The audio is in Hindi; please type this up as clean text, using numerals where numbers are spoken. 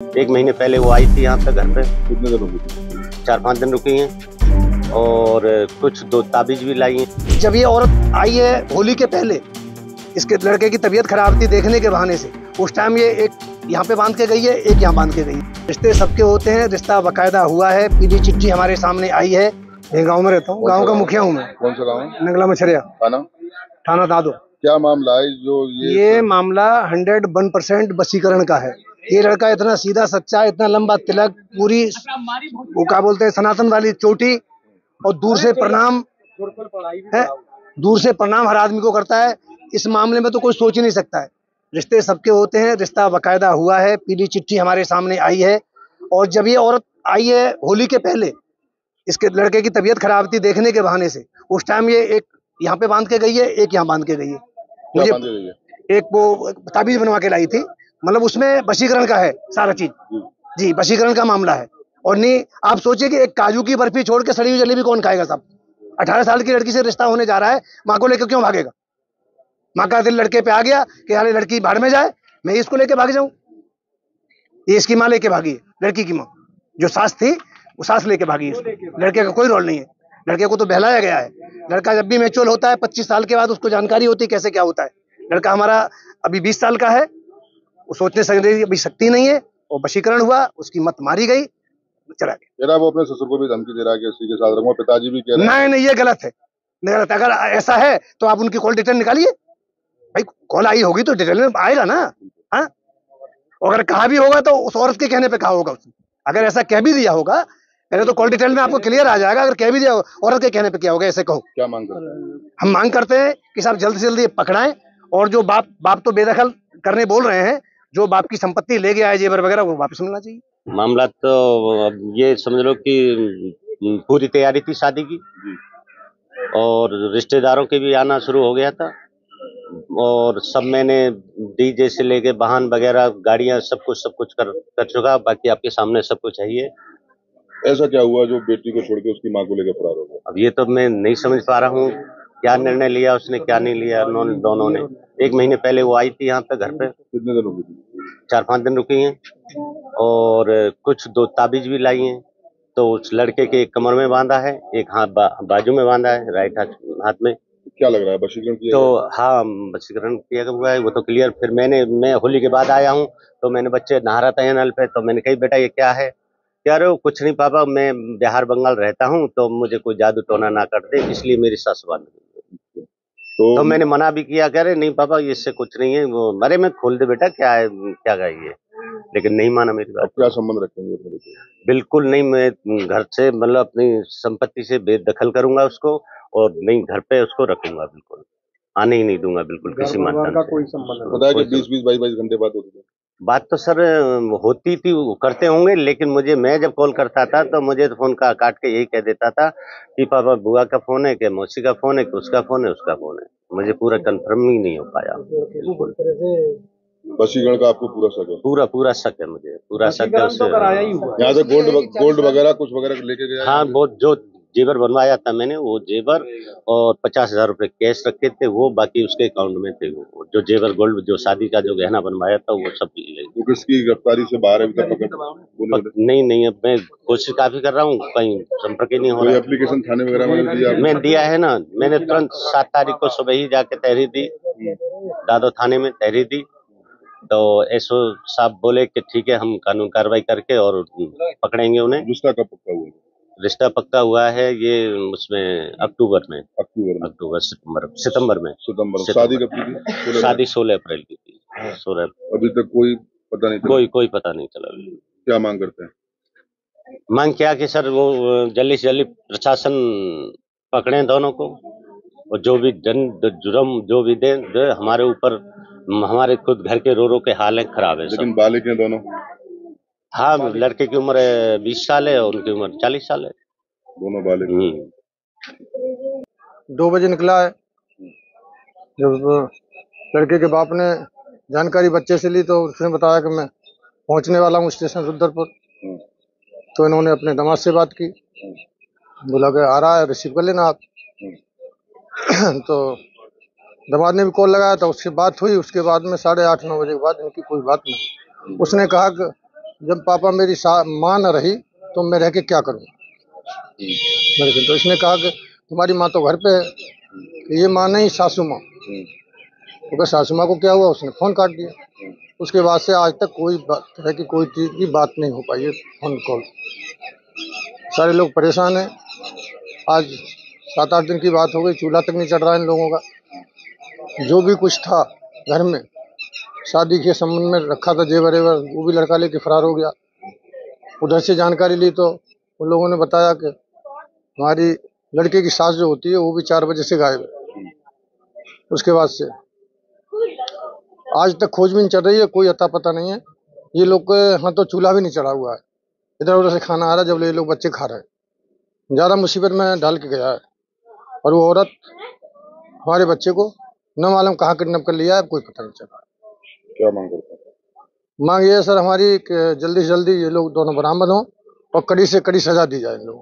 1 महीने पहले वो आई थी यहाँ पे घर पे। कितने दिन रुकी? 4-5 दिन रुकी हैं और कुछ 2 ताबीज भी लाई हैं। जब ये औरत आई है होली के पहले, इसके लड़के की तबीयत खराब थी देखने के बहाने से, उस टाइम ये एक यहाँ पे बांध के गई है, एक यहाँ बांध के गई है। रिश्ते सबके होते हैं, रिश्ता बाकायदा हुआ है, पीली चिट्ठी हमारे सामने आई है। मैं गांव में रहता हूँ, गांव का मुखिया हूँ मैं। कौन सा गाँव? नगला मछरिया थाना दादो। क्या मामला है जो ये मामला 101% वशीकरण का है। ये लड़का इतना सीधा सच्चा, इतना लंबा तिलक, पूरी वो क्या बोलते हैं सनातन वाली चोटी, और दूर से प्रणाम है, दूर से प्रणाम हर आदमी को करता है। इस मामले में तो कोई सोच ही नहीं सकता है। रिश्ते सबके होते हैं, रिश्ता बाकायदा हुआ है, पीली चिट्ठी हमारे सामने आई है। और जब ये औरत आई है होली के पहले, इसके लड़के की तबीयत खराब थी देखने के बहाने से, उस टाइम ये एक यहाँ पे बांध के गई है, एक यहाँ बांध के गई है। मुझे एक वो ताबीज बनवा के लाई थी, मतलब उसमें वशीकरण का है सारा चीज जी, वशीकरण का मामला है। और नहीं आप सोचिए कि एक काजू की बर्फी छोड़ के सड़ी हुई जलेबी कौन खाएगा साहब? 18 साल की लड़की से रिश्ता होने जा रहा है, माँ को लेकर क्यों भागेगा? माँ का दिल लड़के पे आ गया कि यार लड़की भाड़ में जाए, मैं इसको लेके भाग जाऊं। ये इसकी माँ लेके भागी है, लड़की की माँ जो सास थी वो सास लेके भागी है। लड़के का कोई रोल नहीं है, लड़के को तो बहलाया गया है। लड़का जब भी मैच्योर होता है 25 साल के बाद उसको जानकारी होती है कैसे क्या होता है। लड़का हमारा अभी 20 साल का है, वो सोचने समझने की अभी शक्ति नहीं है, और वशीकरण हुआ, उसकी मत मारी गई, चला गया। वो अपने ससुर को भी धमकी दे रहा है कि उसी के साथ रहूंगा, पिताजी भी कह रहे हैं। नहीं, ये गलत है, गलत। अगर ऐसा है तो आप उनकी कॉल डिटेल निकालिए भाई, कॉल आई होगी तो डिटेल में आएगा ना। हाँ, अगर कहा भी होगा तो उस औरत के कहने पे कहा होगा उसने। अगर ऐसा कह भी दिया होगा पहले तो कॉल डिटेल में आपको क्लियर आ जाएगा। अगर कह भी दिया औरत के कहने पे क्या होगा, ऐसे कहो। क्या मांग करते हैं? हम मांग करते हैं कि साहब जल्द से जल्द ये पकड़ाएं, और जो बाप तो बेदखल करने बोल रहे हैं, जो बाप की संपत्ति ले गया है जेवर वगैरह, वो वापस मिलना चाहिए। मामला तो अब ये समझ लो कि पूरी तैयारी थी शादी की, और रिश्तेदारों के भी आना शुरू हो गया था, और सब मैंने डीजे से लेके वाहन वगैरह गाड़ियां सब कुछ कर चुका। बाकी आपके सामने सब कुछ है। ये ऐसा क्या हुआ जो बेटी को छोड़ के उसकी माँ को लेकर फरार हो गया? अब ये तो मैं नहीं समझ पा रहा हूँ क्या निर्णय लिया उसने, क्या नहीं लिया। दोनों ने 1 महीने पहले वो आई थी यहाँ पे घर पे। कितने दिन रुकी थी? 4-5 दिन रुकी हैं और कुछ 2 ताबीज भी लाई हैं। तो उस लड़के के एक कमर में बांधा है, एक हाथ बाजू में बांधा है, राइट हाथ में। क्या लग रहा है, वशीकरण किया? तो हाँ, वशीकरण किया हुआ है, वो तो क्लियर। फिर मैं होली के बाद आया हूँ, तो मैंने बच्चे नहा रहा था नल पे, तो मैंने कही बेटा ये क्या है? कह रहे हो कुछ नहीं पापा, मैं बिहार बंगाल रहता हूँ, तो मुझे कोई जादू टोना ना कर दे, इसलिए मेरी सास बांध दी। तो मैंने मना भी किया, कह रहे नहीं पापा इससे कुछ नहीं है, वो अरे मैं खोल दे बेटा, क्या है क्या ये, लेकिन नहीं माना मेरी बात। क्या संबंध रखेंगे अपने बेटे? बिल्कुल नहीं, मैं घर से मतलब अपनी संपत्ति से बेदखल करूंगा उसको, और नहीं घर पे उसको रखूंगा, बिल्कुल आने ही नहीं दूंगा, बिल्कुल किसी माध्यम का से। कोई संबंध नहीं। बताया कि 20-22 घंटे बाद होती है बात तो सर होती थी, करते होंगे, लेकिन मैं जब कॉल करता था तो मुझे फोन का काट के यही कह देता था कि पापा बुआ का फोन है, कि मौसी का फोन है, कि उसका फोन है, उसका फोन है। मुझे पूरा कंफर्म ही नहीं हो पाया। बिल्कुल वशीकरण का आपको पूरा शक है? पूरा शक है, मुझे पूरा शक है उससे। यहाँ से गोल्ड वगैरह कुछ वगैरह लेके गया? हाँ, बहुत जो जेवर बनवाया था मैंने, वो जेवर और 50,000 रुपए कैश रखे थे, वो बाकी उसके अकाउंट में थे। वो जो जेवर गोल्ड जो शादी का जो गहना बनवाया था वो सब ले गए। तो किसकी गिरफ्तारी से बाहर है अभी तक? नहीं, अब मैं कोशिश काफी कर रहा हूँ, कहीं संपर्क ही नहीं हो रहा। एप्लीकेशन थाने वगैरह में दिया? मैं दिया है ना, मैंने तुरंत 7 तारीख को सुबह ही जाके तहरीर दी, दादो थाने में तहरीर दी। तो एसओ साहब बोले कि ठीक है, हम कानून कार्रवाई करके और पकड़ेंगे उन्हें। रिश्ता कब पक्का हुआ? रिश्ता पक्का हुआ है ये उसमें अक्टूबर सितंबर में। शादी कब की थी? शादी 16 अप्रैल की थी। 16। अभी तक कोई पता नहीं चला? कोई पता नहीं चला। क्या मांग करते हैं? मांग क्या कि सर वो जल्दी से जल्दी प्रशासन पकड़े दोनों को, और जो भी जुर्म जो भी दे हमारे ऊपर। हमारे खुद घर के रो के हाल खराब है। लेकिन बालिक हैं दोनों? हाँ, लड़के की उम्र 20 साल है और उनकी उम्र 40 साल है। दोनों बालिक। 2 बजे निकला है, जब लड़के के बाप ने जानकारी बच्चे से ली तो उसने बताया कि मैं पहुंचने वाला हूँ स्टेशन रुद्रपुर। तो इन्होंने अपने दामाद से बात की, बोला कि आ रहा है, रिसीव कर लेना आप। तो दामाद ने भी कॉल लगाया, तो उससे बात हुई। उसके बाद में 8:30-9 बजे के बाद इनकी कोई बात नहीं। उसने कहा कि जब पापा मेरी माँ न रही तो मैं रह के क्या करूँ मेरे से। तो इसने कहा कि तुम्हारी माँ तो घर पे है, ये माँ नहीं सासू माँ। तो क्या सासू माँ को क्या हुआ, उसने फ़ोन काट दिया। उसके बाद से आज तक कोई तरह की कोई चीज़ की बात नहीं हो पाई है, फ़ोन कॉल। सारे लोग परेशान हैं। आज 7-8 दिन की बात हो गई, चूल्हा तक नहीं चढ़ रहा है इन लोगों का। जो भी कुछ था घर में शादी के संबंध में रखा था जेवर एवर, वो भी लड़का लेके फरार हो गया। उधर से जानकारी ली तो उन लोगों ने बताया कि हमारी लड़के की सास जो होती है वो भी 4 बजे से गायब है। उसके बाद से आज तक खोजबीन चल रही है, कोई अता पता नहीं है। ये लोग के यहाँ तो चूल्हा भी नहीं चढ़ा हुआ है, इधर उधर से खाना आ रहा है जब ये लोग बच्चे खा रहे हैं। ज़्यादा मुसीबत में डाल के गया है। और वो औरत हमारे बच्चे को न मालूम कहाँ किडनैप कर लिया है, कोई पता नहीं चला। क्या मांग करते हैं? मांग ये है सर हमारी कि जल्दी से जल्दी ये लोग दोनों बरामद हों और कड़ी से कड़ी सजा दी जाए इन लोगों को।